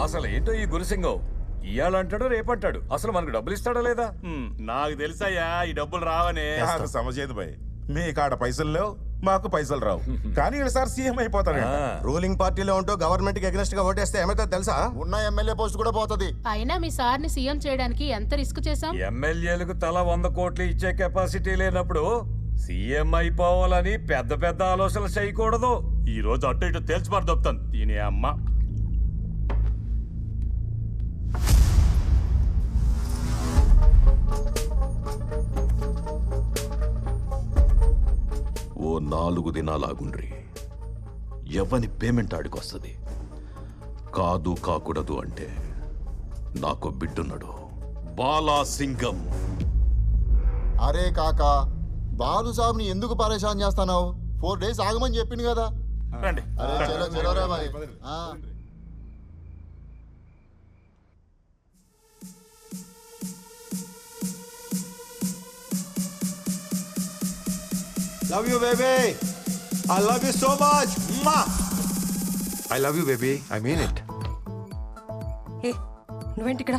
అసలు ఏంటో ఈ గురుసింగం ఇయ్యాలంటాడో రేపంటాడు. అసలు మనకు డబ్బులు ఇస్తాడా లేదా? నాకు తెలుసయ్యా ఈ డబ్బులు రావనే. నాకు సమస్య భయ్, మీ కాడ పైసలు లేవు, మాకు పైసలు రావు. కానీ ఈసారి సీఎం అయిపోతాడు. రూలింగ్ పార్టీలో ఉంటూ గవర్నమెంట్ కి అగెన్స్ట్ గా ఓటేస్తే ఏమైతే తెలుసా? ఉన్న ఎమ్మెల్యే పోస్ట్ కూడా పోతుంది. అయినా మీ సార్ని సీఎం చేయడానికి ఎంత రిస్క్ చేశాం. ఎమ్మెల్యేలకు తల 100 కోట్లు ఇచ్చే కెపాసిటీ లేనప్పుడు సీఎం అయిపోవాలని పెద్ద పెద్ద ఆలోచనలు చేయకూడదు. ఈ రోజు అటు ఇటు తేల్చిపారు దొప్పుతాను దీని అమ్మ. ఓ 4 దినాలాగుండ్రి. ఎవని పేమెంట్ ఆడికొస్తుంది. కాదు కాకూడదు అంటే నాకు బిడ్డున్నాడు, బాలాసింగం. అరే కాకా, బాలు సాబ్ని ఎందుకు పరేషాన్ చేస్తున్నావు? 4 days ఆగమని చెప్పింది కదా. రండి. అరే చలో చలో రా మరి. Love you, baby. I love you so much. Ma. I love you, baby. I mean it. ఏ నువ్వేంటి ఇక్కడ?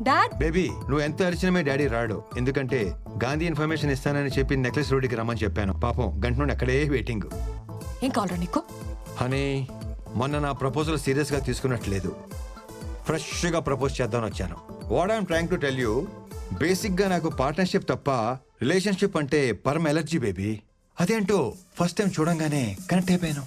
డాడ్ బేబీ, నువ్వు ఎంత అరిచినా మీ డాడీ రాడు. ఎందుకంటే గాంధీ ఇన్ఫర్మేషన్ ఇస్తానని చెప్పి నెక్లెస్ రోడ్డుకి రమ్మని చెప్పాను. పాపం గంట నుండి అక్కడే వెయిటింగ్. ఏం కావాలరా నీకు? హనీ, మొన్న నా ప్రపోజల్ సీరియస్ గా తీసుకున్నట్లేదు. ఫ్రెష్ గా ప్రపోజ్ చేద్దామని వచ్చాను. What I'm trying to tell you, బేసిక్ గా నాకు పార్ట్నర్షిప్ తప్ప రిలేషన్షిప్ అంటే పరమ ఎలర్జీ బేబీ. అదేంటో ఫస్ట్ టైం చూడంగానే కనెక్ట్ అయిపోయాను.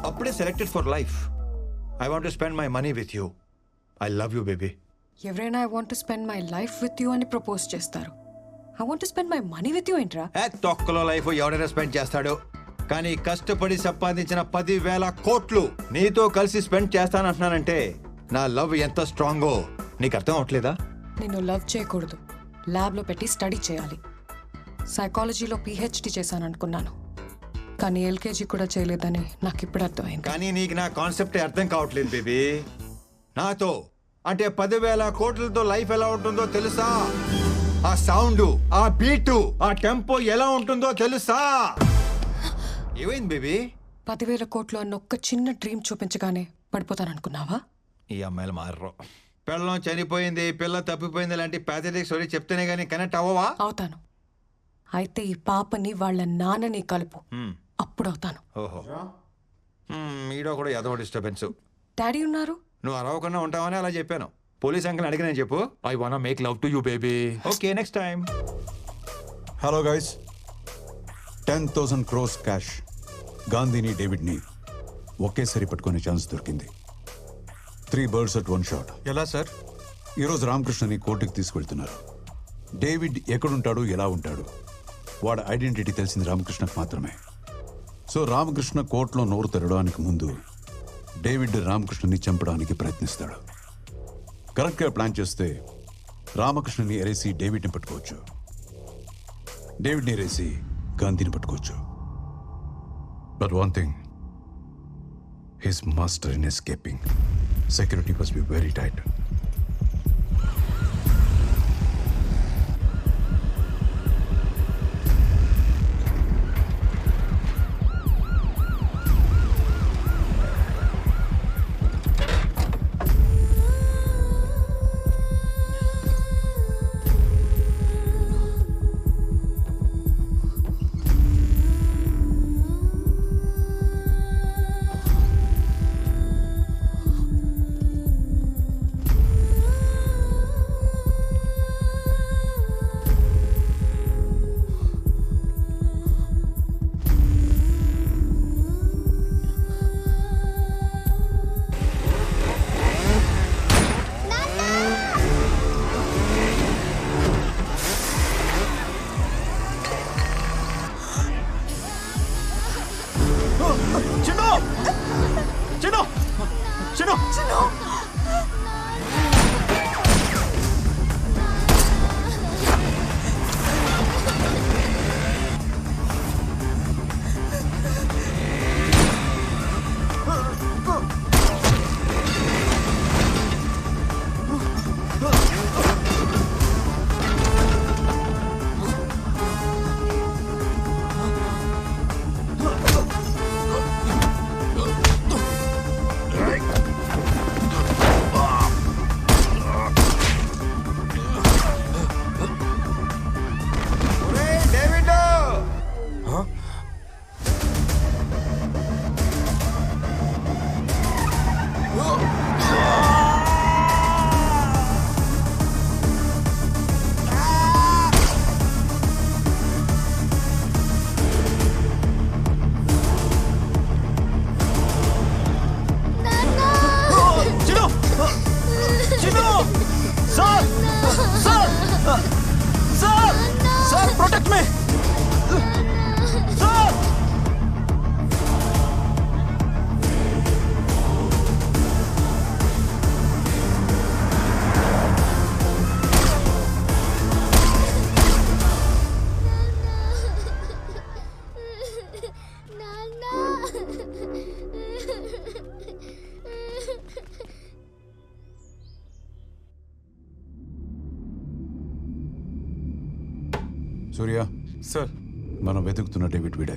అప్పుడే selected for life. I want to spend my money with you. I love you baby. ఎవరైనా I want to spend my life with you అని ప్రపోజ్ చేస్తారు. I want to spend my money with you ఏంట్రా? తొక్కలో life ఎవడైనా spend చేస్తాడు, కానీ కష్టపడి సంపాదించిన 10,000 కోట్లు నీతో కలిసి స్పెండ్ చేస్తానంటున్నానంటే నా లవ్ ఎంత స్ట్రాంగో నీకు అర్థం అవట్లేదా? నిన్ను లవ్ చేయకూడదు, ల్యాబ్లో పెట్టి స్టడీ చేయాలి. సైకాలజీలో PhD చేశాను అనుకున్నాను, కానీ LKG కూడా చేయలేదని నాకు ఇప్పుడు అర్థమైంది. కానీ నీకు నా కాన్సెప్ట్ అర్థం కావట్లేదు బేబీ. నాతో అంటే 10,000 కోట్లతో లైఫ్ ఎలా ఉంటుందో తెలుసా? ఆ సౌండ్, ఆ బీటు, ఆ టెంపో ఎలా ఉంటుందో తెలుసా? ఏమైంది బేబీ? 10,000 కోట్లు అన్న ఒక్క చిన్న డ్రీమ్ చూపించగానే పడిపోతాననుకున్నావా? ఈ అమ్మాయిలు మారరు. పిల్లం చనిపోయింది, పిల్ల తప్పిపోయింది లాంటి ప్యాథెటిక్ స్టోరీ చెప్తేనే గానీ కనెక్ట్ అవ్వవా? అవుతాను. అయితే ఈ పాపని వాళ్ళ నాన్నని కలుపు, అప్పుడు అవుతాను. ఓహో, ఈడో కూడా ఏదో డిస్టర్బెన్స్. డాడీ ఉన్నారు, నువ్వు అరవకుండా ఉంటావని అలా చెప్పాను. పోలీస్ అంకుల్ అడిగిన చెప్పు, I want make love to you baby. Okay, next time. Hello guys, 10,000 crores cash గాంధీని డేవిడ్ని ఒకేసారి పట్టుకునే ఛాన్స్ దొరికింది. 3 birds at 1 shot. ఎలా సార్? ఈరోజు రామకృష్ణని కోర్టుకి తీసుకువెళ్తున్నారు. డేవిడ్ ఎక్కడుంటాడు, ఎలా ఉంటాడు, వాడి ఐడెంటిటీ తెలిసింది రామకృష్ణకు మాత్రమే. సో రామకృష్ణ కోర్టులో నోరు తెరవడానికి ముందు డేవిడ్ రామకృష్ణని చంపడానికి ప్రయత్నిస్తాడు. కరెక్ట్గా ప్లాన్ చేస్తే రామకృష్ణని ఎరేసి డేవిడ్ని పట్టుకోవచ్చు, డేవిడ్ని ఎరేసి గాంధీని పట్టుకోవచ్చు. But one thing, his master in escaping. Security must be very tight. Protect me. Surya, sir మనం వెతుకుతున్న డేవిడ్ వీడే.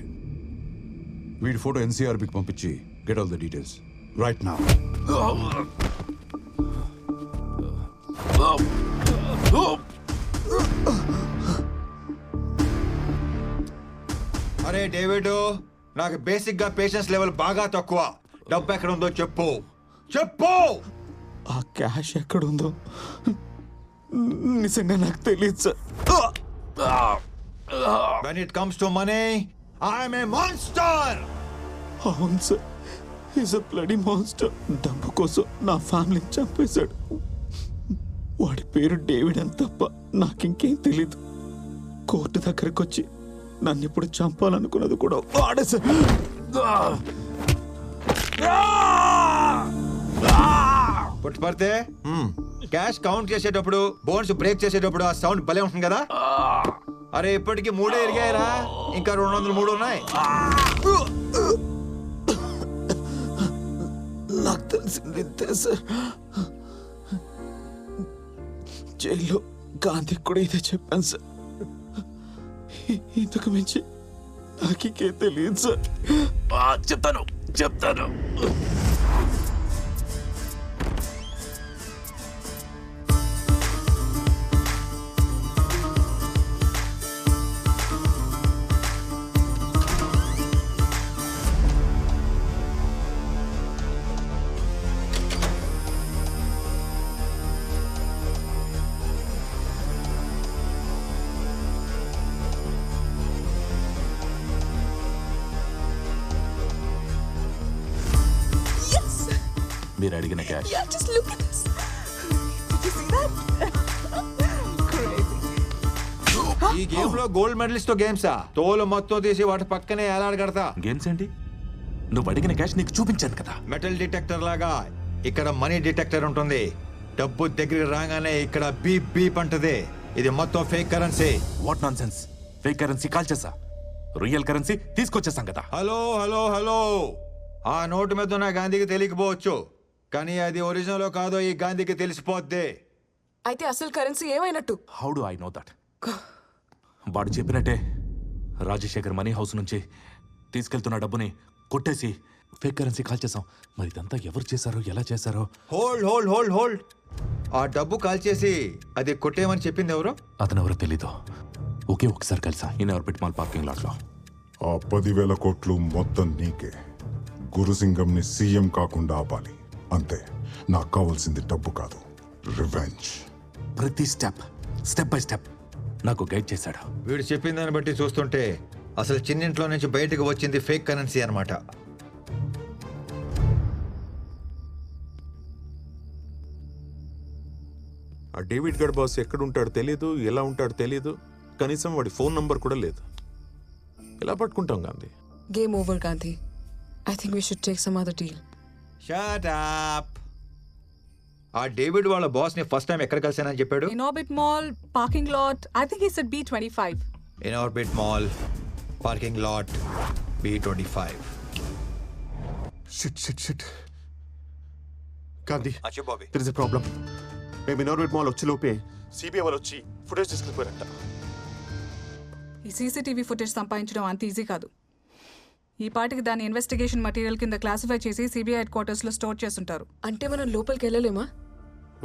వీడి ఫోటో ఎన్సీఆర్బికి పంపించి get all the details right now. అరే డేవిడ్, నాకు బేసిక్ గా పేషెన్స్ లెవెల్ బాగా తక్కువ. డబ్బు ఎక్కడ ఉందో చెప్పు చెప్పు. ఆ క్యాష్ ఎక్కడుందో నిజంగా నాకు తెలియదు sir. When it comes to money, I am a monster. అవును sir, is a bloody monster. డబ్బు కోసం నా ఫ్యామిలీని చంపేశాడు. వాడి పేరు డేవిడ్ అని తప్ప నాకింకేం తెలీదు. కోర్టు దగ్గరకు వచ్చి నన్ను ఇప్పుడు చంపాలనుకున్నది కూడా వాడే సార్. పుట్టుపడితే క్యాష్ కౌంట్ చేసేటప్పుడు, బోన్స్ బ్రేక్ చేసేటప్పుడు ఆ సౌండ్ భలే ఉంటుంది కదా. అరే ఇప్పటికి 3 ఎరిగాయరా, ఇంకా 203 ఉన్నాయి. నాకు తెలిసింది ఇంతే సార్. జైల్లో గాంధీ కూడా ఇదే చెప్పాను సార్. ఇంతకు మించి నాకే తెలియదు సార్. చెప్తాను. మీరు అడిగిన క్యాష్. ఈ గేమ్ లో గోల్డ్ మెడలిస్ట్ తో గేమ్సా? తోలు మొత్తం తీసి వాటి పక్కనే ఏలాడ కడతా. గేమ్స్ ఏంటి? నువ్వు అడిగిన క్యాష్ నీకు చూపించాను కదా. మెటల్ డిటెక్టర్ లాగా ఇక్కడ మనీ డిటెక్టర్ ఉంటుంది. డబ్బు దగ్గరికి రాగానే ఇక్కడ బీప్ బీప్ అంటది. ఇది మొత్తం fake currency. What non sense? Fake currency call చేసా, రియల్ కరెన్సీ తీసుకొచ్చేసాం కదా. హలో, ఆ నోటు మీద ఉన్న గాంధీకి తెలియకపోవచ్చు, కానీ అది ఒరిజినల్ కాదో ఈ గాంధీకి తెలిసిపోద్ది. అయితే అసలు కరెన్సీ ఏమైనట్టు? How do I know that? వాడు చెప్పినట్టే రాజశేఖర్ మనీ హౌస్ నుంచి తీసుకెళ్తున్న డబ్బుని కొట్టేసి ఫేక్ కరెన్సీ కాల్ చేసాం. మరి ఇదంతా ఎవరు చేశారో, ఎలా చేశారో? హోల్డ్. ఆ డబ్బు కాల్ చేసి అది కొట్టేయమని చెప్పింది ఎవరు? అతను ఎవరో తెలీదు. ఒకే ఒకసారి కలిసా Inorbit mall parking lot లో. ఆ 10,000 కోట్లు మొత్తం నీకే. గురుసింగంని సీఎం కాకుండా ఆపాలి అంతే. నాకు కావాల్సింది డబ్బు కాదు, రివెంజ్. ప్రతి స్టెప్ బై స్టెప్ నాకు గైడ్ చేశాడు. వీడు చెప్పిన దాన్ని బట్టి చూస్తుంటే అసలు చిన్నింట్లో నుంచి బయటకు వచ్చింది ఫేక్ కరెన్సీ అన్నమాట. ఆ డేవిడ్ గడ్ బాస్ ఎక్కడ ఉంటాడో తెలియదు, ఎలా ఉంటాడో తెలియదు, కనీసం వాడి ఫోన్ నంబర్ కూడా లేదు. ఎలా పట్టుకుంటాం Gandhi? Game over Gandhi. I think we should take some other deal. Shut up. ఆ డేవిడ్ వాళ్ళ బాస్ ని ఫస్ట్ టైం ఎక్కడ కలిసానని చెప్పాడు? Inorbit mall parking lot. I think he said B25. Inorbit mall parking lot B25. Shit Gandhi, అచ్చా Bobby, there is a problem. మేము Inorbit mall వచ్చి లోపే సిబిఐ వాళ్ళు వచ్చి ఫుటేజ్ తీసుకెళ్ళిపోయారంట. ఈ సీసీటీవీ ఫుటేజ్ సంపాదించడం అంత ఈజీ కాదు. ఈ పాటికి దాని ఇన్వెస్టిగేషన్ మెటీరియల్ కింద క్లాసిఫై చేసి సిబిఐ హెడ్ క్వార్టర్స్ లో స్టోర్ చేస్తుంటారు. అంటే మనం లోపలికి వెళ్ళలేమా?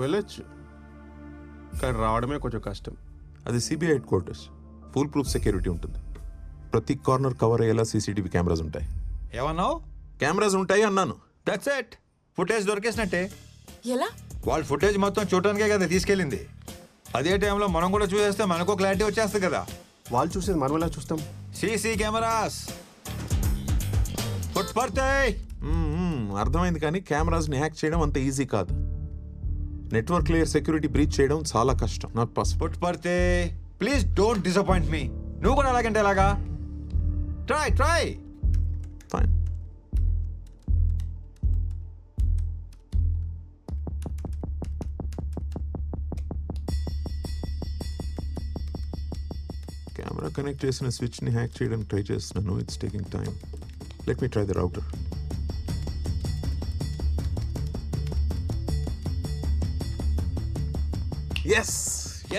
వెళ్ళొచ్చు, కానీ రావడమే కొంచెం కష్టం. అది CBI head quarters, full proof security ఉంటుంది. ప్రతి కార్నర్ కవర్ అయ్యేలా సీసీటీవీ కెమెరాస్ ఉంటాయి. ఏమన్నావు? కెమెరాస్ ఉంటాయి అన్నాను. That's it. ఫుటేజ్ దొరికేసినట్టే. ఎలా? వాళ్ళ ఫుటేజ్ మొత్తం చూడటానికే కదా తీసుకెళ్ళింది. అదే టైంలో మనం కూడా చూసేస్తే మనకు క్లారిటీ వచ్చేస్తుంది కదా. వాళ్ళు చూసేది మనం ఎలా చూస్తాం? సీసీ కెమెరాస్ పడతాయి. అర్థమైంది, కానీ కెమెరాస్ని హ్యాక్ చేయడం అంత ఈజీ కాదు. నెట్వర్క్ లేయర్ సెక్యూరిటీ బ్రీచ్ చేయడం చాలా కష్టం. Not possible. పడితే ప్లీజ్ డోంట్ డిసప్పాయింట్ మీ. నువ్వు కూడా అలాగంటే ఎలాగా? Try fine. కెమెరా కనెక్ట్ చేసిన స్విచ్ని హ్యాక్ చేయడానికి ట్రై చేస్తున్నాను. It's taking time. Let me try the router.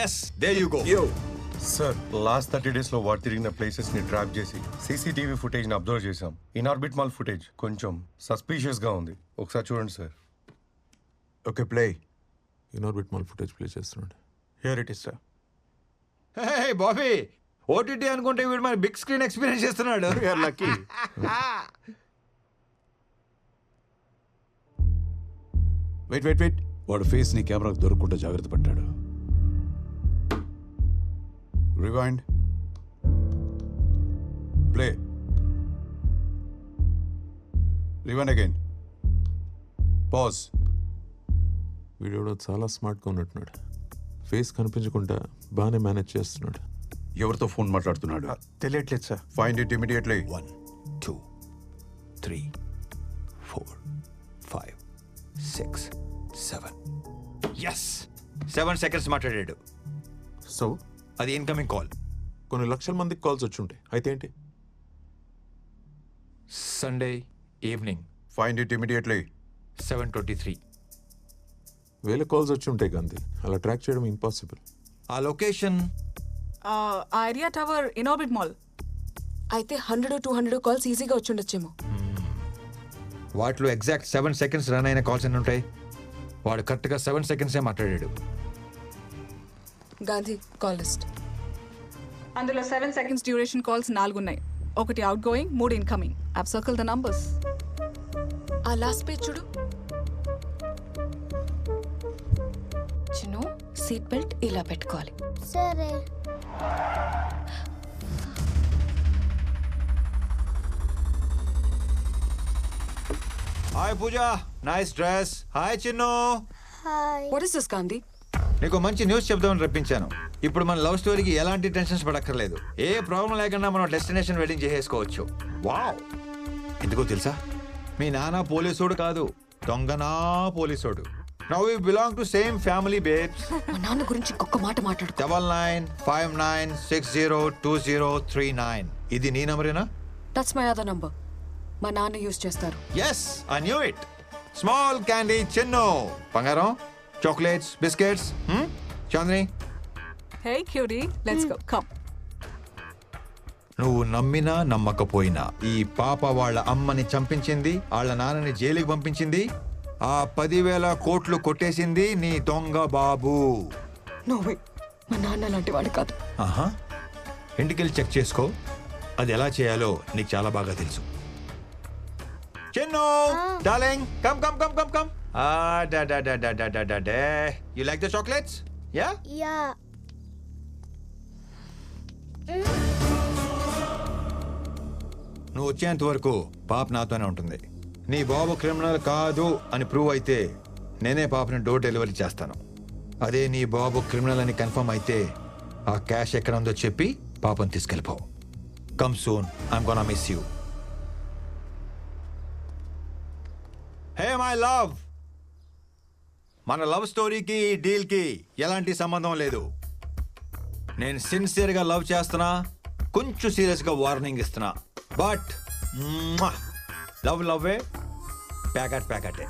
Yes there you go. Sir last 30 days లో వాడు తిరిగిన ప్లేసెస్ ని ట్రాప్ చేసి సీసీటీవీ ఫుటేజ్ ని అబ్జర్వ్ చేసాం. ఇన్ ఆర్బిట్ మాల్ ఫుటేజ్ కొంచెం సస్పీషియస్ గా ఉంది. ఒకసారి చూడండి sir. Okay, play. Inorbit mall footage play చేస్తున్నాడు. Here it is sir. Hey Bobby, OTT అనుకుంటే వీడు మరి బిగ్ స్క్రీన్ ఎక్స్పీరియన్స్ చేస్తున్నాడు. లక్కీ. వెయిట్ వాడు ఫేస్ ని కెమెరాకు దొరకకుండా జాగ్రత్త పడ్డాడు. Rewind, play, rewind again, pause. వీడియోలో చాలా స్మార్ట్గా ఉన్నట్టున్నాడు. ఫేస్ కనిపించకుండా బాగానే మేనేజ్ చేస్తున్నాడు. ఎవరితో ఫోన్ మాట్లాడుతున్నాడు? తెలియట్లేదు sir. Find it immediately. 1 2 3 4 5 6 7. Yes, 7 seconds మాట్లాడాడు. సో అది ఇన్కమింగ్ కాల్. కొన్ని లక్షల మందికి కాల్స్ వచ్చి ఉంటాయి. అయితే ఏంటి? Sunday evening find it immediately. 7:23. వేల కాల్స్ వచ్చి ఉంటాయి గాంధీ. అలా ట్రాక్ చేయడం ఇంపాసిబుల్. ఆ లొకేషన్ ఆ ఏరియా టవర్ ఇన్ఆర్బిట్ మాల్. అయితే 100-200 కాల్స్ ఈజీగా వచ్చి ఉండొచ్చేమో. వాటిలో ఎగ్జాక్ట్ 7 seconds రన్ అయిన కాల్స్ ఎన్ని ఉంటాయి? వాడు కరెక్ట్గా 7 seconds మాట్లాడాడు. Gandhi call list. అందులో 7 seconds డ్యూరేషన్ కాల్స్ 4 ఉన్నాయి. ఒకటి outgoing, 3 incoming. Up circle the numbers. ఆ లాస్ట్ పేజ్ చూడు. చిన్ను, సీట్ బెల్ట్ ఇలా పెట్టుకోవాలి. సరే. Hi Pooja, nice dress. Hi Chinnu. Hi. What is this Gandhi? నీకు మంచి న్యూస్ చెప్దామని రప్పించాను. ఇప్పుడు మన లవ్ స్టోరీకి ఎలాంటి టెన్షన్స్ పడక్కర్లేదు. ఏ ప్రాబ్లం లేకుండా మనం డెస్టినేషన్ వెడ్డింగ్ చేసేసుకోవచ్చు. వావ్! ఎందుకో తెలుసా? మీ నాన్న పోలీసోడు కాదు, దొంగనా పోలీసోడు. Now we belong to same family babes. మా నాన్న గురించి ఒక్క మాట మాట్లాడు. 9959602039. ఇది నీ నంబరేనా? That's my other number. మా నాన్న యూజ్ చేస్తారు. Yes, I knew it. Small candy Chinnu. బంగారం, chocolates, biscuits. Chandni, hey cutie, let's go. Come. నువ్వు నమ్మినా నమ్మకపోయినా ఈ పాప వాళ్ళ అమ్మని చంపించింది, వాళ్ళ నాన్నని జైలుకి పంపించింది, ఆ 10,000 కోట్లు కొట్టేసింది నీ దొంగ బాబు. నోవే, మా నాన్న లాంటి వాడు కాదు. ఆహా, ఇంటికెళ్ళి చెక్ చేసుకో. అది ఎలా చేయాలో నీకు చాలా బాగా తెలుసు. Chinnu darling, come come come come come. You like the chocolates? Yeah? Yeah. నువ్వు వచ్చేంత వరకు పాప నాతోనే ఉంటుంది. నీ బాబు క్రిమినల్ కాదు అని ప్రూవ్ అయితే నేనే పాపని డోర్ డెలివరీ చేస్తాను. అదే నీ బాబు క్రిమినల్ అని కన్ఫర్మ్ అయితే ఆ క్యాష్ ఎక్కడ ఉందో చెప్పి పాపని తీసుకెళ్ళిపో. Come soon, I'm gonna miss you. Hey my love, మన లవ్ స్టోరీకి డీల్కి ఎలాంటి సంబంధం లేదు. నేను సిన్సియర్గా లవ్ చేస్తున్నా, కొంచెం సీరియస్గా వార్నింగ్ ఇస్తున్నా. బట్ లవ్ లవ్వే, ప్యాకెట్ ప్యాకెటే.